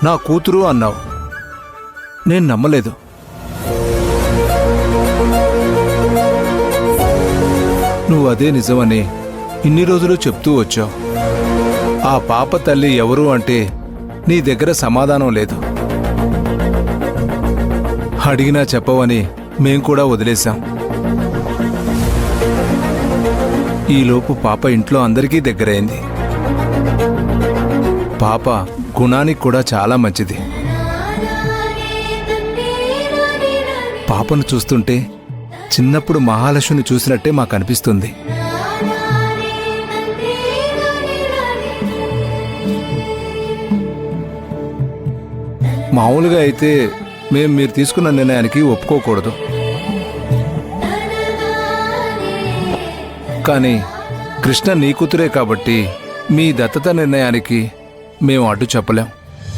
నా కూతురు అన్నావు. నేను నమ్మలేదు. నువ్వు అదే నిజమని ఇన్ని రోజులు చెప్తూ వచ్చావు. ఆ పాప తల్లి ఎవరు అంటే నీ దగ్గర సమాధానం లేదు. అడిగినా చెప్పవని మేం కూడా వదిలేశాం. ఈలోపు పాప ఇంట్లో అందరికీ దగ్గరైంది. పాప గుణానికి కూడా చాలా మంచిది. పాపను చూస్తుంటే చిన్నప్పుడు మహాలక్ష్మిని చూసినట్టే మాకు అనిపిస్తుంది. మామూలుగా అయితే మీరు తీసుకున్న నిర్ణయానికి ఒప్పుకోకూడదు. కానీ కృష్ణ నీ కూతురే కాబట్టి మీ దత్తత నిర్ణయానికి మేము అడ్డు చెప్పలేం.